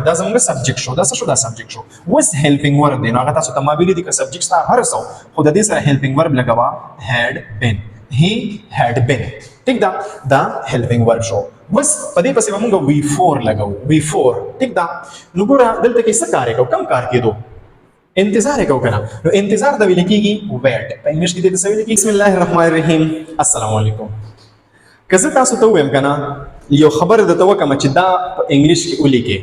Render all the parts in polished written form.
دا زموږ سبجیکټ شو، دا څه شو؟ دا سبجیکټ شو. اوس هیلپینګ ورب دی، نو هغه تاسو ته ما ویلي دي که سبجیکټ ستا هر څه خو د دې سره هیلپینګ ورب لګوه هیډ بین. هی هیډ بین. ټیک ده، دا هیلپینګ ورب شو. بس په دې پسې به موږ V4 لګوو. V4 ټیک ده. نو ګوره دلته کې څه کار کوو؟ کم کار کېدو؟ انتظار کوو که نه؟ نو انتظار د ویل کېږي ویټ. په انګلیش کې دې ته څه ویل کېږي؟ بسم الله الرحمن الرحیم. السلام علیکم. که زه تاسو ته ووایم که نه یو خبره درته وکړم چې دا په انګلیش کې ولیکې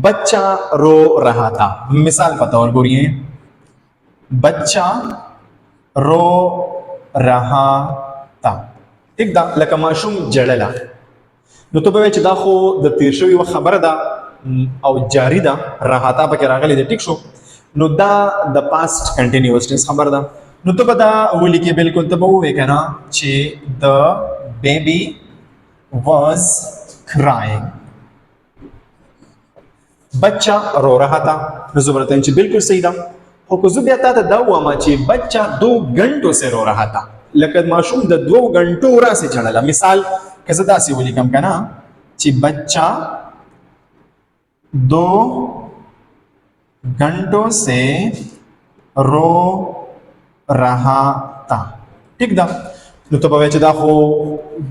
بچہ رو رہا تھا. مثال په طور ګورئ بچہ رو رہا تھا. ټیک ده، لکه ماشوم جړله. نو ته به وایې چې دا خو د تیر شوي وخت خبره ده او جاری ده، رها تا پکې راغلی دی. ټیک شو، نو دا د پاست کنټینیوس ټینس خبره ده. نو ته به دا ولیکې بالکل. ته به ووایې که نه چې د بیبي واز کرایینګ. بچہ رو رہا تھا. نو زه به درته وایم چې بالکل صحیح ده. خو که زه بیا تا ته دا ووایم چې بچہ 2 घंटों سے رو رہا تھا، لکه ماشوم د 2 घंटों راځي جړله. مثال که زه داسې ولیکم که نه چې بچہ 2 घंटों से رو رہا تھا. ٹھیک ده. نو ته به وایې چې دا خو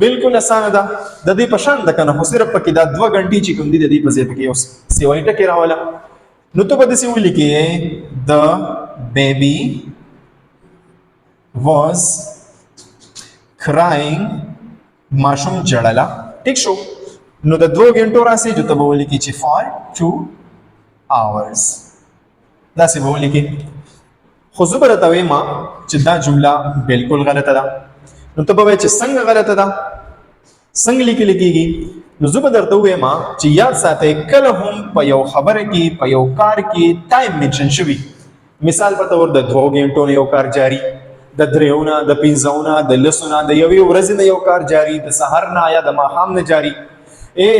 بالکل اسانه ده، د دې په شان ده که نه، خو صرف پکې دا 2 घंटे چې کوم دي د دې په ځای پکې یو سیوایي ټکې راوله. نو ته به داسې ولیکې د بیبي واز کرایینګ. ماشوم جړله. ټیک شو، نو د 2 घंटों راسي جو ته به ولیکې چې فار 2 hours. داسې به ولیکې. خو زه به درته وایم چې دا جمله بالکل غلطه ده. نو ته به وایې چې څنګه غلطه ده؟ څنګه لیکل کېږي؟ نو زه به درته ووایم چې یاد ساتئ کله هم په یو خبره کې په یو کار کې ټایم منشن شوي. مثال په طور د 2 घंटों نه یو کار جاری، د 3 نه، د 5 نه، د 10 نه، د یوې ورځې نه یو کار جاری، د سحر نه یا د ماښام نه جاری،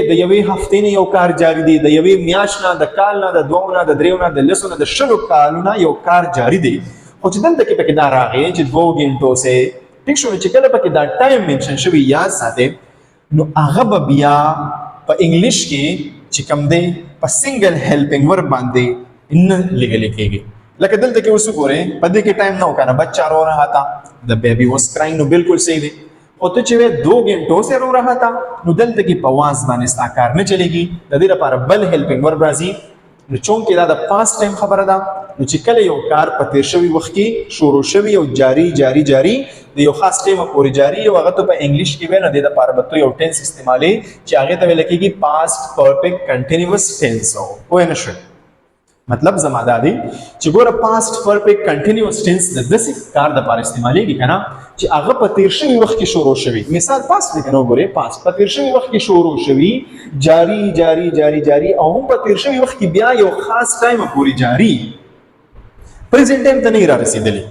د یوې هفتې نه یو کار جاری دی، د یوې میاشت نه، د کال نه، د 2 نه، د 3 نه، د 10 نه، د 100 کالو نه یو کار جاری دی. خو چې دلته کې پکې دا راغی چې 2 घंटों سے. ټیک شو، چې کله پکې دا ټایم منشن شوي یاد ساتئ نو هغه به بیا په انګلیش کې چې کوم دی په سنګل هیلپینګ ورب باندې نه لیکل کېږي. لکه دلته کې اوس وګورئ په دې کې ټایم نه و که نه، بچہ رو رہا تھا، د بیبي واز کرایینګ. نو بالکل صحیح دی. او ته چې وایې 2 घंटों سے رو رہا تھا نو دلته کې په واز باندې ستا کار نه چلېږي. د دې لپاره بل هیلپینګ ورب راځي. نو چونکې دا د پاست ټایم خبره ده نو چې کله یو کار په تیر شوي وخت کې شروع شوي او جاری جاری جاری د یو خاص ټایمه پورې جاری او هغه ته په انګلیش کې ویل، د دې لپاره به ته یو ټینس استعمالوي چې هغې ته ویل کېږي پاست پرفیکټ کنټینیوس ټینس. پوه نه شوې؟ مطلب زما دا دی چې ګوره پاست پرفیکټ کنټینیوس ټینس د داسې کار دپاره استعمالیږي که نه چې هغه په تیر شوي وخت کې شروع شوي. مثال پاست دی که نه، وګورئ پاست په تیر شوي وخت کې شروع شوي، جاری جاری جاری جاری، او هم په تیر شوي وخت کې بیا یو خاص ټایمه پورې جاری، پریزنټ ټایم ته نه را رسېدلی.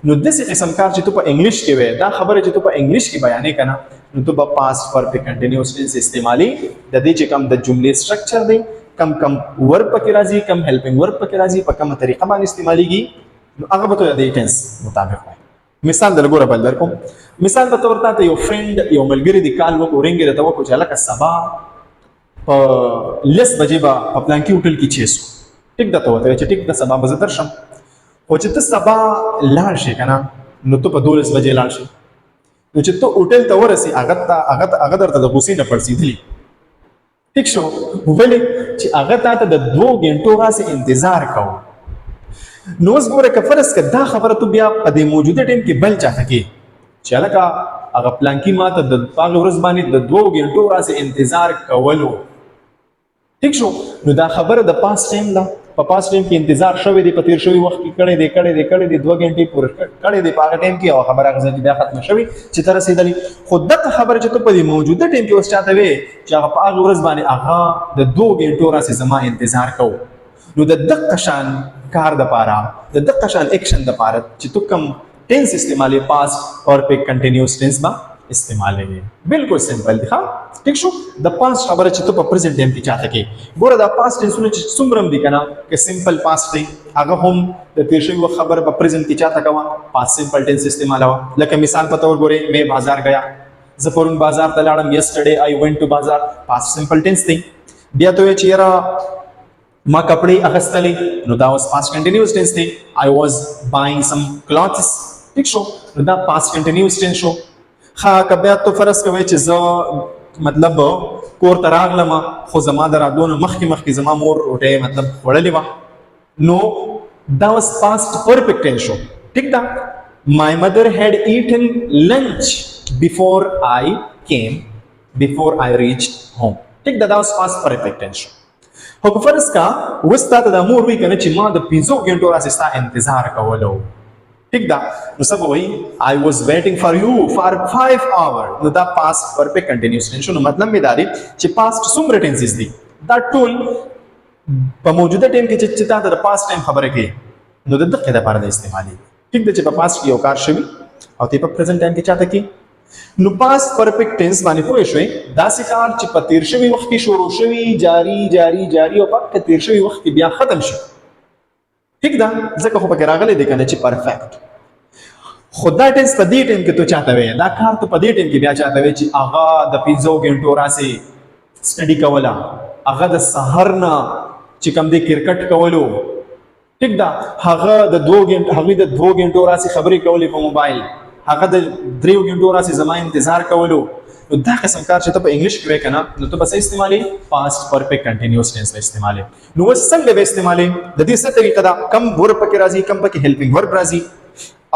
نو داسې قسم کار چې ته په انګلیش کې وایې، دا خبره چې ته په انګلیش کې بیانې که نه نو ته به پاست پرفیکټ کنټینیوس ټینس استعمالي. د دې چې کوم د جملې سټرکچر دی، کم ورب پکې راځي، کم هیلپینګ ورب پکې راځي، په کومه طریقه باندې استعمالیږي نو هغه به ته د دې ټینس مطابق وایي. مثال در ګوره بل در کوم. مثال په طور ته یو فرینډ یو ملګري دی کال وکړو، رینګ یې درته وکړو چې هلکه سبا په 10 بجې به په پلانکي هوټل کې چیسو. ټیک ده، ته ورته وایې چې ټیک ده سبا به زه درشم. خو چې ته سبا لاړ شې که نه نو ته په 12 بجې لاړ شې. نو چې ته هوټل ته ورسې هغه درته د غوسې نه پړسېدلي. ٹھیک شو، ولې چې هغه تا ته د 2 घंटों راسې انتظار کوو. نو اوس ګوره که فرض که دا خبره تو بیا په دې موجوده ټایم کې بل چاته کې چې هلکه هغه پلانکي ما ته د هغې ورځ باندې د 2 घंटों راسې انتظار کولو. ټیک شو، نو دا خبره د پاس ټایم ده. په پاس ټایم کې انتظار شوی دی، په تیر شوي وخت کې کړی دی 2 घंटे پورې کړی دی په هغه ټایم کې، او خبره هغه ځای کې بیا ختمه شوې چې ته رسېدلې. خو دغه خبره چې ته په دې موجوده ټایم کې اوس چاته وې چې هغه په هغه ورځ باندې هغه د 2 घंटों راسې زما انتظار کوو، نو د دغه شان کار دپاره، د دغه شان ایکشن دپاره چې تو کوم ټینس استعمالوي پاست پرفیکټ کنټینیوس ټینس به استعمالوي. بالکل سمپل دی. ښه ٹھیک شو. د پاست خبره چې ته په پریزنټ ټایم کې چاته کې ګوره دا پاست ټینسونه چې څومره هم دي که نه که سمپل پاست دی هغه هم د تیر شوي وخت خبره په پریزنټ کې چاته کوه پاست سمپل ټینس استعمالوه. لکه مثال په طور ګورئ میں بازار گیا، زه پرون بازار ته لاړم، یسټرډے آی وینټ ټو بازار، پاست سمپل ټینس دی. بیا ته وایې چې یاره ما کپڑے اغستلی نو دا واز past continuous tense دی. I was buying some clothes. ٹھیک شو نو دا past continuous tense شو. ها که بیا تو فرض کوي چې زه مطلب کور ته راغلم خو زما د راتلو مخکې زما مور روټۍ مطلب خوړلې وه نو دا واز past perfect tense شو. ٹھیک ده. My mother had eaten lunch before I reached home. ٹھیک ده. دا واز past perfect tense شو. خو که فرض کا اوس تا ته د مور وی کنه چې ما د 5 غنټو راځي ستا انتظار کولو. ٹھیک ده. نو سب وای I was waiting for you for 5 hours. نو دا past perfect continuous tense نو مطلب می داري چې past څومره tenses دي دا ټول په موجوده ټیم کې چې تا د past time خبره کې نو د دقیقه لپاره د استعمالي. ٹھیک ده چې په past کې یو کار شوی او ته په present time کې چاته کې نو past perfect tense باندې پوه شوي دا سې کار چې په تیر شوي وخت کې شروع شوي جاری او په تیر شوي وخت کې بیا ختم شي. ٹھیک ده. ځکه خو پکې راغلی دی کنه چې پرفیکٹ خو دا ټینس په دې ټیم کې تو چاته وي دا کار ته په دې ټیم کې بیا چاته وي چې هغه د 5 غنټو راځي سټډي کولا هغه د سحر نه چې کوم دی کرکټ کولو. ٹھیک ده. هغه د 2 غنټو راځي خبرې کولې په موبایل هغه د 3 غنټو راځي زما انتظار کولو. نو دا قسم کار چې ته په انګلیش کې وکنه نو ته بس استعمالي past perfect continuous tense به استعمالي. نو وس څنګه به استعمالي د دې څه طریقه دا کم ورب پکې راځي کم پکې helping verb راځي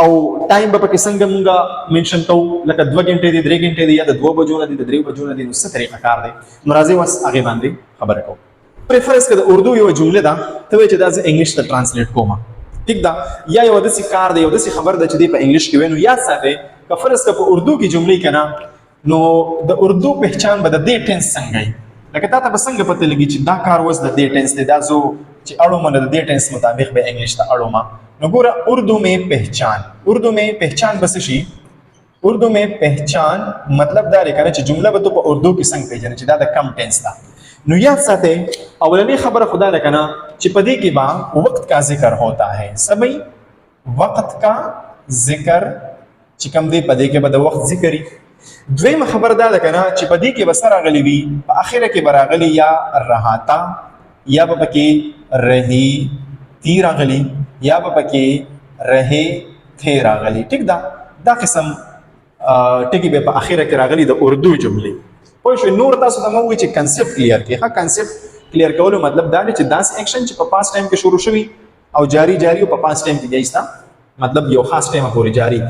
او ټایم به پکې څنګه مونږه منشن کوو لکه 2 غنټې دي 3 غنټې دي یا د 2 بجو نه دي د 3 بجو نه دي نو څه طریقه کار دی نو راځي وس هغه باندې خبره کوو. پریفرنس کې د اردو یو جمله ده ته وایي چې دا زه انګلیش ته ترانسلیټ کوم. ٹھیک ده. یا یو داسې کار دی یو داسې خبر ده چې دی په انګلیش کې وینو یاد ساتئ که فرض که په اردو کې جملې کنه نو د اردو پہچان به د دې ټینس څنګه وي لکه تا ته به څنګه پته لګي چې دا کار اوس د دې ټینس دی دا زه چې اړومه د دې ټینس مطابق به انګلیش ته اړومه. نو ګوره اردو میں پہچان بس شي اردو میں پہچان مطلب دا لري کنه چې جمله به تو په اردو کې څنګه پیژنې چې دا د کم ټینس ده. نو یاد ساتئ اولنی خبره خدا ده کنه چې په دې کې با وقت کا ذکر ہوتا ہے سمئی وقت کا ذکر چې کوم دی په دې کې به د وخت ذکر. دویمه خبر دا ده کنه چې په دې کې به سره غلي وي په اخره کې به راغلي یا رهاتا یا به پکې رهي تی راغلي یا به پکې رهي تی راغلي. ټیک ده. دا قسم ټکی به په اخره کې راغلي د اردو جملې پوه شئ. نور تاسو ته مو وی چې کنسپټ کلیر کړئ. ها کنسپټ کلیر کولو مطلب دا دی چې داس اکشن چې په پاس ټایم کې شروع شوی او جاری او په پاس ټایم کې دیستا مطلب یو خاص ټایم پورې جاری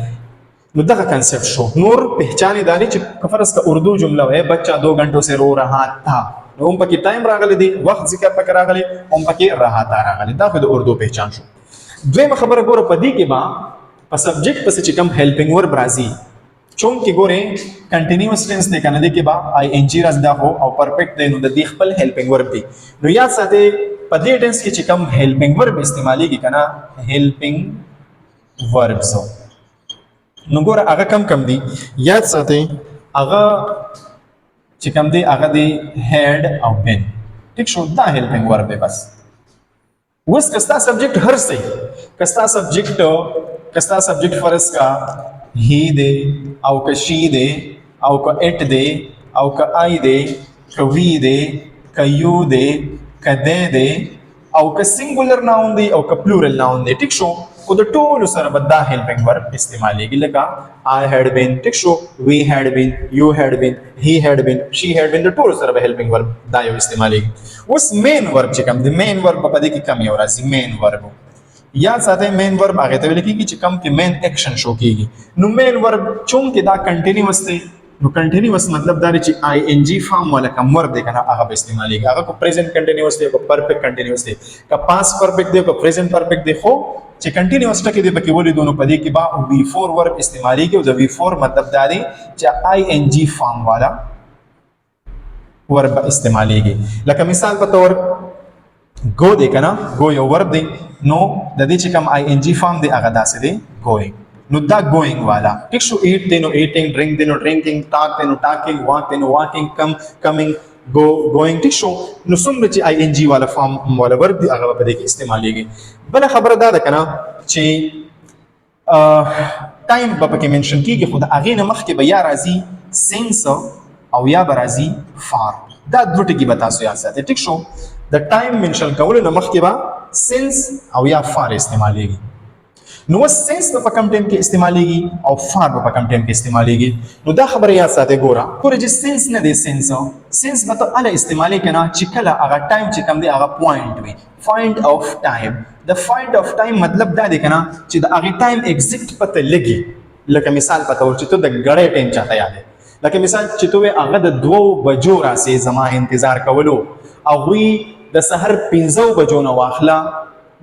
نو دغه کنسپٹ شو. نور پہچانی دانی چې فرض کا اردو جمله ہے بچہ 2 گھنٹوں سے رو رہا تھا نو هم پکې ټایم راغلی دی وخت ذکر پکې راغلی هم پکې رہا تھا راغلی دا خو د اردو پہچان شو. دویمه خبره ګوره په دې کې با په سبجیکټ پسې چې کوم هیلپینګ ورب راځي چونکې ګوره کنټینیوس ټینس دی کنه دې کې با آی ان جی راځي دا هو او پرفیکټ دی نو د دې خپل هیلپینګ ورب دی. نو یاد ساتئ په دې ټینس کې چې کوم هیلپینګ ورب استعمالېږي کنه هیلپینګ وربز نو ګوره هغه کم دي یاد ساتئ هغه چې کم دی هغه دی هیډ او بین. ٹھیک شو. دا هیلپینګ ورب دی بس. اوس کستا سبجیکټ هر څه کستا سبجیکټ فرض کا هی دی او که شی دی او که اټ دی او که آی دی که وی دی که یو دی که دی دی او که سنگولر ناون دی او که پلورل ناون دی. ٹھیک شو. خو د ټولو سره به دا هیلپینګ ورب استعمالېږي لکه آی هیډ بین. ټیک شو. وی هیډ بین یو هیډ بین هی هیډ بین شي هیډ بین د ټولو سره به هیلپینګ ورب دا یو استعمالېږي. اوس مین ورب چې کوم دی مین ورب په دې کې کم یو راځي مین ورب. یاد ساتئ مین ورب هغه ته ویل کېږي چې کوم کې مین ایکشن شو کېږي. نو مین ورب چونکې دا کنټینیوس دی نو کنټینیوس مطلب دا دی چې آی ان جی فارم والا کوم ورب دی کنه هغه به استعمالېږي. هغه کو پریزنٹ کنټینیوس دی کو پرفیکټ کنټینیوس دی که پاس پرفیکټ دی کو پریزنٹ پرفیکٹ دی خو چې کنټینیوس ټکی دی پکې ولې دونو پدې کې با وی 4 ورب استعمالېږي او د وی 4 مطلب دا دی چې آی ان جی فارم والا ورب استعمالېږي. لکه مثال په تور گو دی کنه گو یو ورب دی نو د دې چې کوم آی ان جی فارم دی هغه داسې دی گوینګ نو دا گوینګ والا. ٹھیک شو. ایٹ دی نو ایټینګ ډرینک دی نو ډرینکینګ ټاک دی نو ټاکینګ واک دی نو واکینګ کمینګ گوینګ. ټیک شو. نو څومره چې آی ان جی والا فارم والا ورب دی هغه په دې کې استعمالېږي. بل خبره دا ده کنه چې ټایم په پکې منشن کیږي خو د هغې نه مخکې به یا راځي سینس او یا به راځي فار. دا دوه ټکي به تاسو یاد ساتئ. ټیک شو. د ټایم منشن کولو نه مخکې به سنس او یا فار استعمالیږي. نو سنس په کم ټایم کې استعمالیږي او فار په کم ټایم کې استعمالیږي. نو دا خبره یاد ساتئ. ګوره چې سنس نه دی، سنس به ته اله استعمالي کنه چې کله هغه ټایم چې کم دی هغه پوینټ وي، پوینټ اف ټایم. د پوینټ اف ټایم مطلب دا دی کنه چې د هغه ټایم ایگزیکټ پته لګي. لکه مثال پته ور چې ته د غړې ټایم چاته یادې، لکه مثال چې ته هغه د 2 بجو راسي زما انتظار کولو، او وی د سحر 5 بجو نه واخلا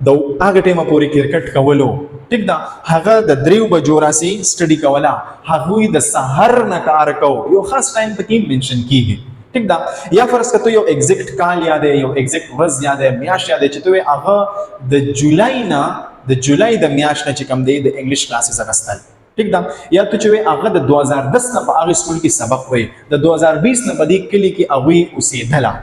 د هغه ټیمه پورې کرکټ کولو، ټیک دا هغه د 3 بجو راسي سټډي کولا، هغه د سحر نه کار کو، یو خاص ټایم پکې منشن کیږي. ٹھیک دا یا فرض کته یو ایگزیکټ کال یادې، یو ایگزیکټ ورځ یادې، میاشت یادې چې ته هغه د جولای د میاشت نه چې کم دی د انګلیش کلاسز اغستل. ٹھیک دا یا ته چې هغه د 2010 نه په هغه سکول کې سبق وای، د 2020 نه په دې کلی کې هغه اوسېدله.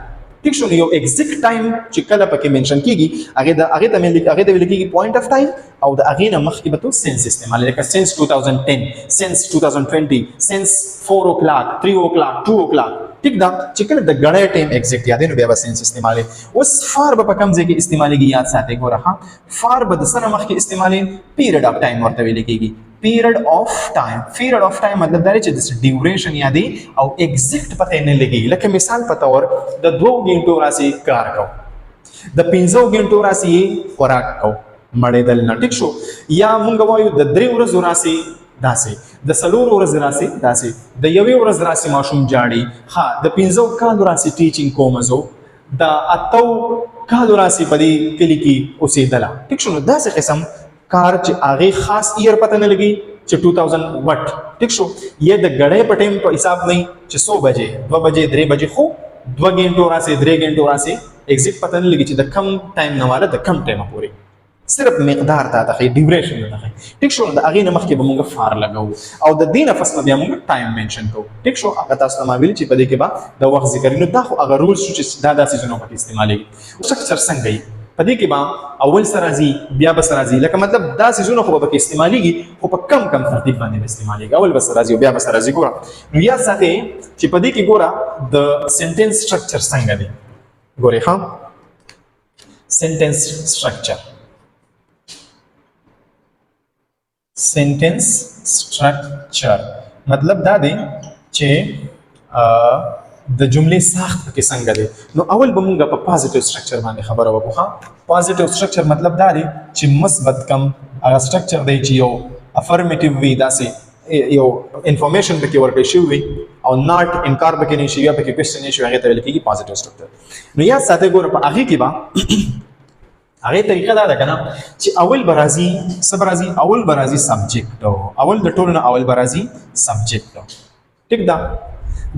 ٹھیک شو. یو ایگزیکټ ټایم چې کله پکې منشن کیږي هغه ته ویل کیږي پوینټ اف ټایم، او د هغه نه مخکې به تو سنس استعمال، لکه سنس 2010، سنس 2020، سنس 4 o'clock، 3 o'clock، 2 o'clock. ٹھیک دا چې کله د غړې ټایم ایگزیکټ یادې نو بیا به سنس استعمالي. اوس فار به په کوم ځای کې استعماليږي یاد ساتئ. ګوره ها، فار به د سره مخکې استعمالي پیریډ اف ټایم ورته ویل کیږي. پیریډ اف ټایم، پیریډ اف ټایم مطلب دا چې د ډیوریشن یادې او ایگزیکټ پته نه لګي. لکه مثال پته ور د 2 غنټو راسي کار کو، د 5 غنټو راسي خوراک کو، مړېدل نه. ټیک شو. یا مونږ وایو د 3 ورځو راسي داسې، د 4 ورځې راسي داسې، د 1 ورځ راسي ماشوم جاړي، ها د 15 کالو راسي ټیچینګ کوم زو، د 8 کالو راسي په دې کلی کې اوسېدله. ټیک شو. نو داسې قسم کار چې هغه خاص ایئر پته نه لګي چې 2000 وټ. ټیک شو. یا د غړې په ټایم په حساب نه چې 100 بجې، 2 بجې، 3 بجې، خو 2 غنټو راسي، 3 غنټو راسي، ایگزیکټ پته نه لګي چې د کم ټایم نه والا د کم ټایم پورې، صرف مقدار ته د ډیوریشن نه. ټیک شو. د هغه نه مخکې به موږ فار لګو او د دې نه فصل بیا موږ ټایم منشن کوو. ټیک شو. هغه تاسو ته ما ویل چې په دې کې به د وخت ذکر نو دا خو هغه رول شو چې دا داسې ځنو پکې استعمالېږي. سټرکچر څنګه یې په دې کې به اول سره راځي بیا به سره راځي، لکه مطلب دا سيزونه خو به کې استعماليږي خو په کم ترتیب باندې استعماليږي. اول به سره راځي او بیا به سره راځي. ګوره نو یا ساتي چې په دې کې ګوره د سنټنس سټرکچر څنګه دی. ګورئ ها، سنټنس سټرکچر، سنټنس سټرکچر مطلب دا دی چې د جملې ساخت کې څنګه دی. نو اول به موږ په پازیټیو سټرکچر باندې خبره وکړو. ها، پازیټیو سټرکچر مطلب دا دی چې مثبت کم هغه سټرکچر دی چې یو افرمیټیو وي، داسې یو انفارمیشن پکې ورکړی شوی وي او ناٹ انکار پکې نه شي یا پکې کوېسچن نه شي، هغه ته ویل کېږي پازیټیو سټرکچر. نو یاد ساتئ. ګوره په هغه کې به هغه طریقه دا ده کنه چې اول برازي سبرازي، اول برازي سبجیکټ، اول د ټولو نه اول برازي سبجیکټ. ټیک دا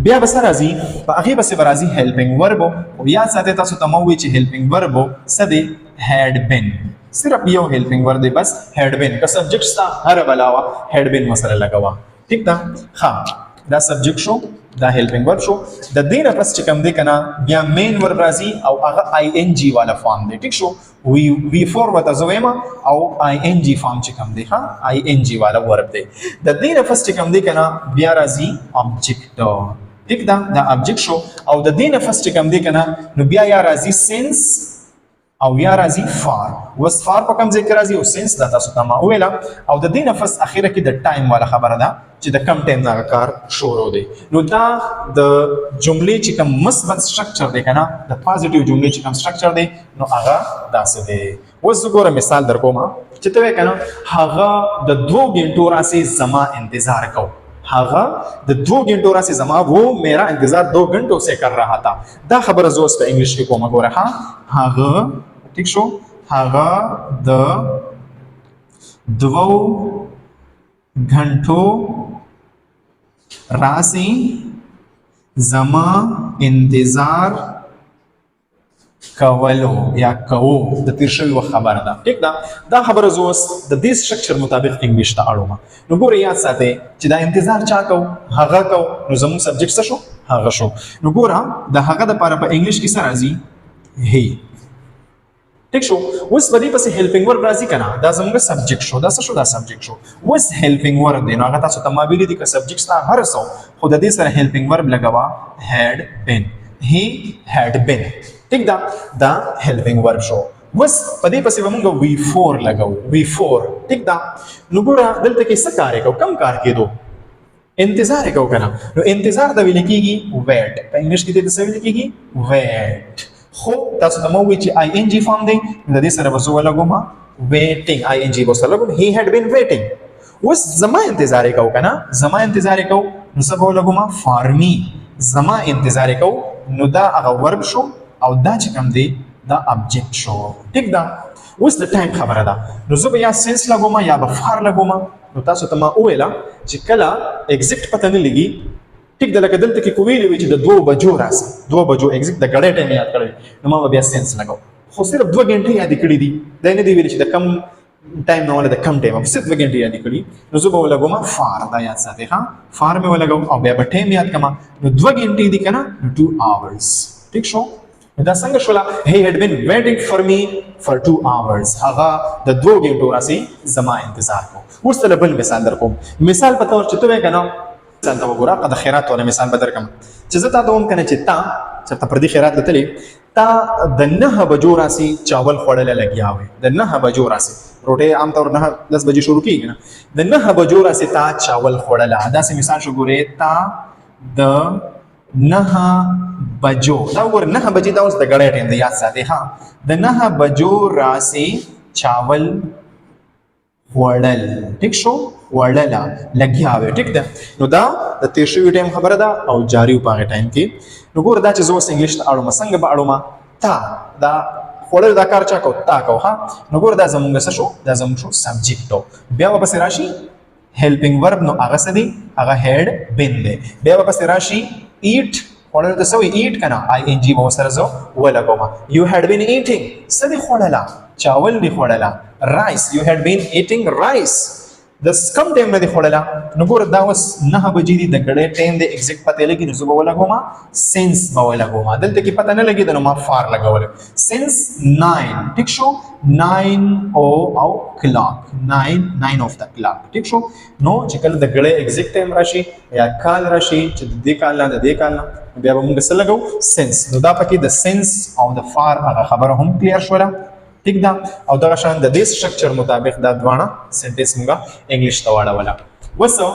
بیا به سره راځي په هغه بس برازي هیلپینګ ورب، او یا ساته تاسو ته مو وی چې هیلپینګ ورب څه دی؟ هډ بین. صرف یو هیلپینګ ورب دی بس، هډ بین. که سبجیکټ ستا هر بلاوا هډ بین مسره لګوا. ټیک دا ها، دا سبجیکټ شو، دا هیلپینګ ورب شو. د دې نه پس چې کوم دی کنه بیا مین ورب راځي او هغه آی ان جی والا فارم دی. ټیک شو. وی فور وته زویما او آی ان جی فارم چې کوم دی، ها آی ان جی والا ورب دی. د دې نه پس چې کوم دی کنه بیا راځي آبجیکټ. ټیک دا آبجیکټ شو. او د دې نه پس چې کوم دی کنه نو بیا یا راځي سنس او یا راځي فار. وس فار په کوم ځای کې راځي او سنس دا تاسو ته ما ویلا. او د دې نفس اخیره کې د ټایم والا خبره ده چې د کم ټایم نه کار شروع دی. نو دا د جملې چې کوم مثبت سټرکچر دی کنه، د پازیټیو جملې چې کوم سټرکچر دی نو هغه داسې دی. اوس وګوره مثال در کوم چې ته کنه هغه د 2 غنټو راسي زما انتظار کو، هغه د 2 غنټو راسي زما وہ میرا انتظار 2 घंटों से कर रहा था. دا خبره زوس په انګلیش کې کومه ګوره ها، هغه ٹھیک شو، هغه د 2 घंटों راسي زما انتظار کولو یا کوو د تیر شوی وخت خبره ده. ټیک ده، دا خبره زوس د دې سټرکچر مطابق انګلیش ته اړوم. نو ګوره یاد ساتئ چې دا انتظار چا کو، هغه کو. نو زموږ سبجیکټ څه شو؟ هغه شو. نو ګوره د هغه د لپاره په انګلیش کې څه راځي؟ هی. ټیک شو. اوس په دې پسې هیلپینګ ورب راځي کنه، دا زموږ سبجیکټ شو. دا څه شو؟ دا سبجیکټ شو. اوس هیلپینګ ورب دی. نو هغه تاسو ته ما ویلي دي که سبجیکټ ستا هر څو خو د دې سره هیلپینګ ورب لګوا هډ بین. هی هډ بین. ټیک دا هیلپینګ ورب شو. وس پدې پسې موږ وی 4 لګاو وی 4 ټیک دا. نو ګوره دلته کې څه کار کوو کم کار کېدو انتظار کوو کنه. نو انتظار د ویل کېږي ویټ په انګلیش کې د څه ویل کېږي ویټ. خو تاسو ته مو وی چې آی ان جی فارم دی د دې سره وسو لګوم waiting ing وسو لګوم he had been waiting. وس زما انتظار کوو کنه زما انتظار کوو نو څه به لګوم for me زما انتظار کوو نو دا هغه ورب شو او دا چې کوم دی دا object شو. ټیک دا. اوس د ټایم خبره ده نو زه به یا سنس لګوم یا به فار لګوم. نو تاسو ته ما وویله چې کله ایگزیکټ پته نه لګي ټیک ده لکه دلته کې کویلې وي چې د 2 بجو راځي 2 بجو ایگزیکټ د غړې ټایم یاد کړی نو ما بیا سنس لګاو خو صرف 2 غنټې یاد کړې دي دا نه دی ویل چې د کم ټایم نه ولا د کم ټایم په صرف 2 غنټې یاد کړې نو زه به لګوم فار دا یاد ساتي ها فار مې ولګاو او بیا به ټایم یاد کما نو 2 غنټې دي کنه 2 hours. ټیک شو. دا څنګه شولا he had been waiting for me for 2 hours هغه د 2 غنټو راسي زما انتظار کو. اوس ته بل مثال درکوم. مثال پته ور چې ته کنه مثال ته وګوره قد خیرات ولا مثال بدر کم چې زه تا ته هم کنه چې تا پر دې خیرات لتلې تا د 9 بجو راسي چاول خوړل لګیا وي د 9 بجو راسي روټي عام طور 10 بجې شروع کیږي نه د 9 بجو راسي تا چاول خوړل دا سه مثال شو ګوره تا د 9 بجو دا ور 9 بجې دا اوس د غړې ټیم دی یاد ساتي ها د 9 بجو راسي چاول وړل. ټیک شو وړل لګیا وي. ټیک ده. نو دا د تیر شوی ټایم خبره ده او جاری په هغه ټایم کې. نو ګور دا چې زه اوس انګلیش ته اړم څنګه به اړم تا دا وړل دا کار چا کو تا کو ها. نو ګور دا زمونږ څه شو دا زمونږ شو سبجیکټو بیا واپس راشي هیلپینګ ورب نو هغه څه دی هغه هډ بین دی بیا واپس راشي ایټ وړل د سوي ایټ کنه آی ان جی مو سره زو ولګوم یو هډ بین ایټینګ څه دی خوړلا چاول دی خوړلا rice you had been eating rice د کم ټایم نه دی خوړلا. نو ګور دا اوس 9 بجې دی د غړې ټایم دی ایگزیکټ پته لګي نو زه به ولګوم سنس به ولګوم دلته کې پته نه لګي نو ما فار لګول سنس 9. ټیک شو 9 او کلاک 9 of the clock. ټیک شو. نو چې کله د غړې ایگزیکټ ټایم راشي یا کال راشي چې د دې کال نه د دې کال نه بیا به موږ څه لګو سنس. نو دا پکې د سنس او د فار هغه خبره هم کلیر شوله. ٹھیک دا او دا شان د دې سټرکچر مطابق دا دوانه سنټنس موږ انګلیش ته واړوله. وسو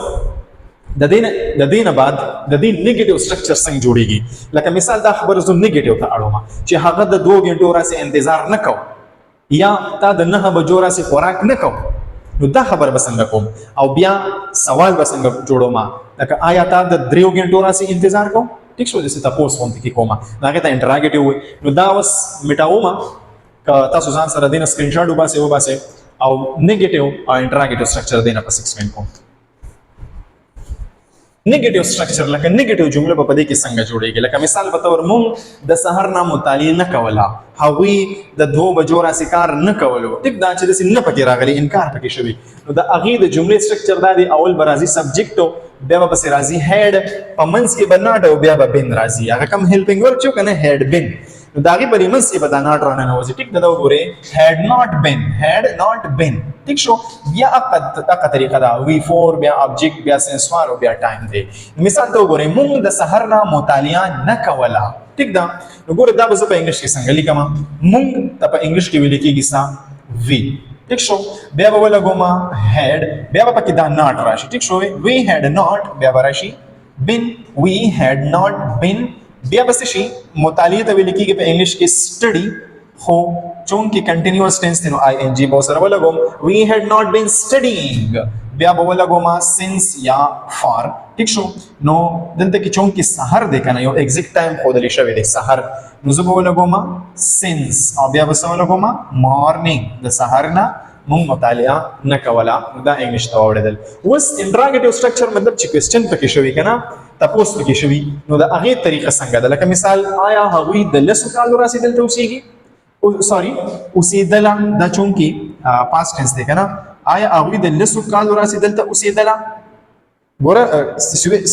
د دې نه بعد د دې نیگیټیو سټرکچر څنګه جوړیږي لکه مثال دا خبره زو نیگیټیو ته اړوم چې هغه د 2 غنټو راسي انتظار نه کو یا تا د 9 بجو راسي خوراک نه کو نو دا خبر بسنګ کوم او بیا سوال بسنګ جوړوم لکه آیا تا د 3 غنټو راسي انتظار کو. ٹھیک شو جسه تاسو کوم کې کومه هغه ته انټراګیټیو نو دا وس میټاوما که تاسو ځان سره دینه سکرین شاټ وباسئ او نیگیټیو او انټراګیټیو سټرکچر دینه په 6 منټ کوم. نیگیټیو سټرکچر لکه نیگیټیو جمله په دې کې څنګه جوړیږي لکه مثال په تور مونږ د سحر نه مطالعه نه کوله هغوی د 2 بجو راسي کار نه کولو. ټیک دا چې د نه پکې راغلي انکار پکې شوی نو د اغه د جملې سټرکچر دا دی اول برازي سبجیکټو بیا به راځي هډ په منځ کې بناټ او بیا به بن راځي هغه کم هیلپینګ ورک شو کنه هډ بن نو داغي په ریمنس کې به دا ناټ رانه نوځي. ټیک دا وګوره had not been. ٹھیک شو. بیا اقا طریقه دا وی 4 بیا object بیا سنس فار او بیا ټایم دی. مثال ته وګوره مونږ د سحر نه مطالعه نه کوله. ټیک دا وګوره دا به په انګلیش کې څنګه لیکم مونږ ته په انګلیش کې ویل کېږي سا وی. ټیک شو. بیا به ولګوم had بیا به پکې دا ناټ راشي. ټیک شو we had not بیا به راشي been we had not been بیا بس شي مطالعه ته ویل کېږي په انګلیش کې سټډي خو چون کې کنټینیوس ټینس دی نو آی ان جی به سره ولګوم we had not been studying بیا به ولګوم since یا for. ٹھیک شو. نو دلته کې چون کې سحر دی کنه یو ایگزیکټ ټایم خو دلی شوی دی سحر نو زه به ولګوم since او بیا به ولګوم morning د سحر نه مونږ مطالعه نه کوله دا انګلیش ته وړدل. اوس انټراګیټیو سټرکچر مطلب چې کوېسچن پکې شوی کنه تاسو پکې شوی نو دا هغه طریقه څنګه ده لکه مثال آیا هغوی د لسو کالو رسیدل ته اوسېږي سوري اوسېدله دا چونکی پاست ټنس دی کنه آیا هغوی د لسو کالو رسیدل ته اوسېدله ګوره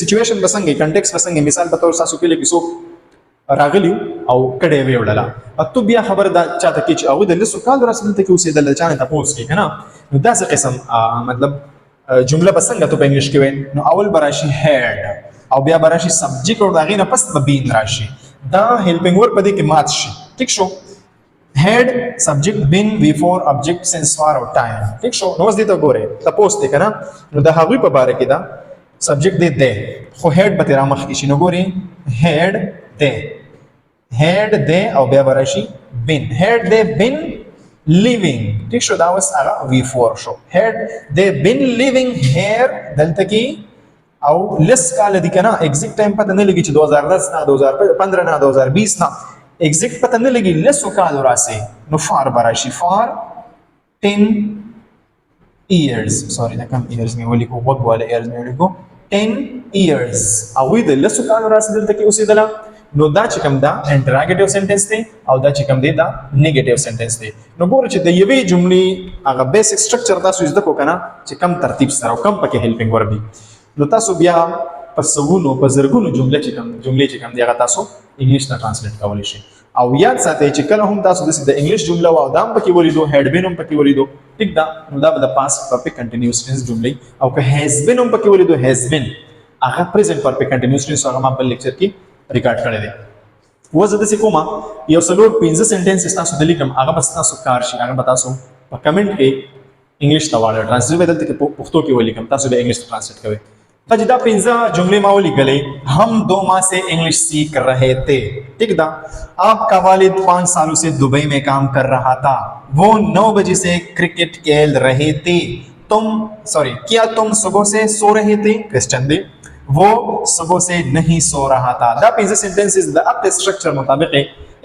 سچویشن بسنګي کنټیکس بسنګي مثال په تور تاسو کې لیکو راغلیو او کډه وی وړله ته بیا خبر دا چاته کې چې هغوی د لسو کالو رسیدل ته اوسېدل چانه تاسو کې کنه نو دا څه قسم مطلب جمله بسنګ ته په انګلیش کې وین نو اول براشي هډ او بیا براشي سبجیکټ او دا غینه پس به بین راشي دا هیلپینګ ور پدې کې مات شي ٹھیک شو had subject been before object since far or time ٹھیک شو نو دې ته ګوره تاسو ته کنه نو د هغوی په باره کې دا subject دې ده خو head به تر مخ کې شي نو ګوره had they او بیا برشي been had they been living ٹھیک شو دا اوس هغه before شو had they been living here دلته کې او لس کال دي کنه ایگزیکټ ټایم پته نه لګي چې 2010 نه 2015 نه 2020 نه ایگزیکٹ پته نه لګي لسو کال راسي نو فار براشي فار 10 years سوري دا کم years مې ولیکو وګ والا years مې ولیکو 10 years او د لسو کال راسي دلته کې اوسېدله نو دا چې کوم دا انټراګیټیو سنټنس دی او دا چې کوم دی دا نیگیټیو سنټنس دی نو ګوره چې د یوې جملې هغه بیسیک سټرکچر تاسو زده کو کنه چې کم ترتیب سره او کم پکې هیلپینګ ور دي نو تاسو بیا په سوونو په زرګونو جملې چې کوم دی هغه تاسو انګلیش نه ترانسلیټ کولی شئ او یاد ساتئ چې کله هم تاسو د انګلیش جمله او دا هم پکې ولیدو هډ بین هم پکې ولیدو ټیک دا نو دا به د پاست پرفیکټ کنټینیوس ټینس جملې او که هیز بین هم پکې ولیدو هیز بین هغه پریزنٹ پرفیکټ کنټینیوس ټینس هغه ما په لیکچر کې ریکارډ کړی دی وزه د کومه یو څلور 15 سنټنس تاسو د لیکم هغه بس تاسو کار شي هغه به تاسو په کمنټ کې انګلیش ته واړه ټرانسلیټ بدلته کې پښتو کې ولیکم تاسو به انګلیش ټرانسلیټ کوئ دا 15 जुमले में वो लिख गए हम 2 माह से इंग्लिश सीख रहे थे ठीक था आपका वालिद 5 सालों से दुबई में काम कर रहा था वो 9 बजे से क्रिकेट खेल रहे थे क्या तुम सुबह से सो रहे थे क्वेश्चन दे वो सुबह से नहीं सो रहा था दा 15 सेंटेंसेस द अप स्ट्रक्चर मुताबिक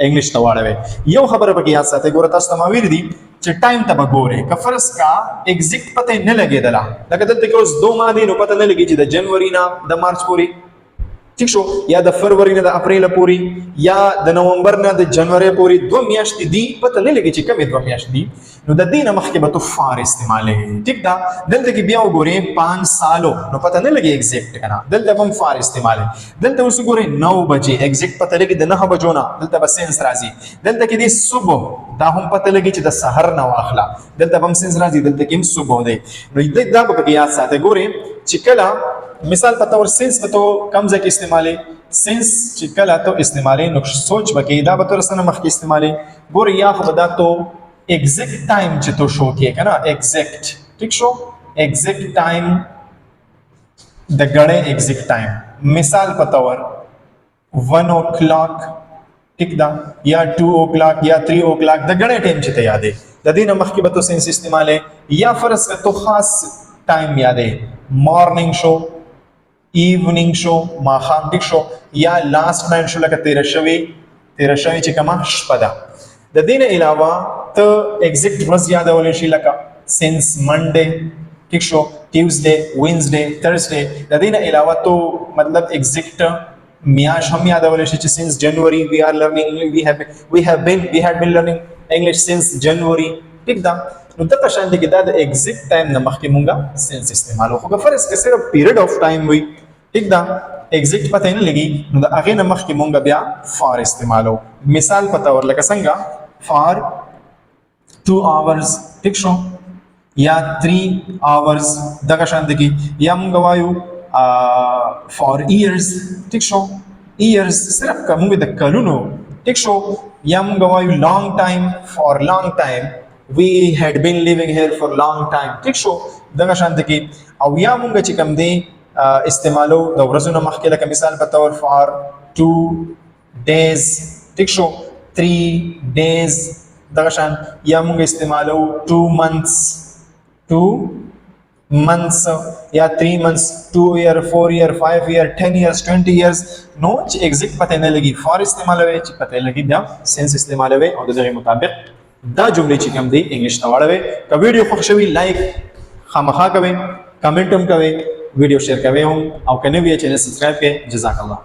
इंग्लिश ته واړوي یو خبره پکې یاد ساتئ ګوره تاسو ته ما ویل دي چې ټایم ته وګورئ که فرض کا ایگزیکټ پته نه لګیدله لکه دلته کې اوس 2 ماه دي نو پته نه لګي چې د جنوري نه د مارچ پورې ٹھیک شو یا د فروری نه د اپریل پورې یا د نومبر نه د جنوري پورې 2 میاشتې دي پته نه لګي چې کومې 2 میاشتې دي نو د دې نه مخکې به تو فار استعمالوي ټیک دا دلته کې بیا وګورئ 5 سالو نو پته نه لګي ایگزیکټ کنه دلته هم فار استعمالوي دلته اوس وګورئ 9 بجې ایگزیکټ پته لګي د 9 بجو نه دلته به سنس راځي دلته کې دی صبح دا هم پته لګي چې د سحر نه واخله دلته هم سنس راځي دلته کې هم صبح دی نو دا به کې یاد ساتئ ګورئ چې کله مثال پتا اور سنس به تو کم ځکه استعمالي سنس چې کله تو استعمالي نو سوچ بکې دا به تر سره مخ کې استعمالي ګور یا خو دا تو ایگزیکټ ټایم چې تو شو کې کنه ایگزیکټ ٹھیک شو ایگزیکټ ټایم د غړې ایگزیکټ ټایم مثال پتا اور 1 o'clock ټیک دا یا 2 o'clock یا 3 o'clock د غړې ټایم چې ته یادې د دې نه مخ کې به تو سنس استعمالي یا فرض تو خاص ټایم یادې مارننګ شو ایوننګ شو ماخام ټیک شو یا لاست نایټ شو لکه تیر شوی چې کما شپه ده د دې نه علاوه ته ایگزیکټ ورځ یادول شي لکه سنس منډه ٹھیک شو ټیوزډے وینزډے تھرسډے د دې نه علاوه ته مطلب ایگزیکټ میاش هم یادول شي چې سنس جنوري we had been learning English since January ټیک ده نو دغه شان دي کې دا د ایگزیکټ ټایم نه مخکې مونږه سنس استعمالو خو که فرض کې صرف پیریډ اف ټایم وي ٹھیک ده ایگزیکټ پته نه لګي نو د هغه نه مخکې مونږه بیا فار استعمالو مثال پته ور لکه څنګه فار 2 hours ٹھیک شو یا 3 hours دغه شان دي کې یا مونږ وایو فار ایئرز ټیک شو ایئرز صرف کومه د کلونو ټیک شو یا مونږ وایو لانګ ټایم فار لانګ ټایم we had been living here for long time ٹھیک شو دغه شان دي کې او یا مونږ چې کوم دی استعمالو د ورځو مخکې لکه مثال په تور فار 2 days ٹھیک شو 3 days دغه شان یا مونږ استعمالو 2 months یا 3 months 2 year 4 year 5 year 10 years 20 years نو چې ایگزیکټ پته نه لګي فار استعمالوي چې پته لګي بیا سنس استعمالوي او دغه مطابق دا جملې چې کوم دی انګلیش ته واړوي که ویډیو خوښ شوي لایک خامخا کوئ کمنټ هم کوئ ویډیو شیر کوئ هم او که نه وي چینل سبسکرایب کړئ جزاک الله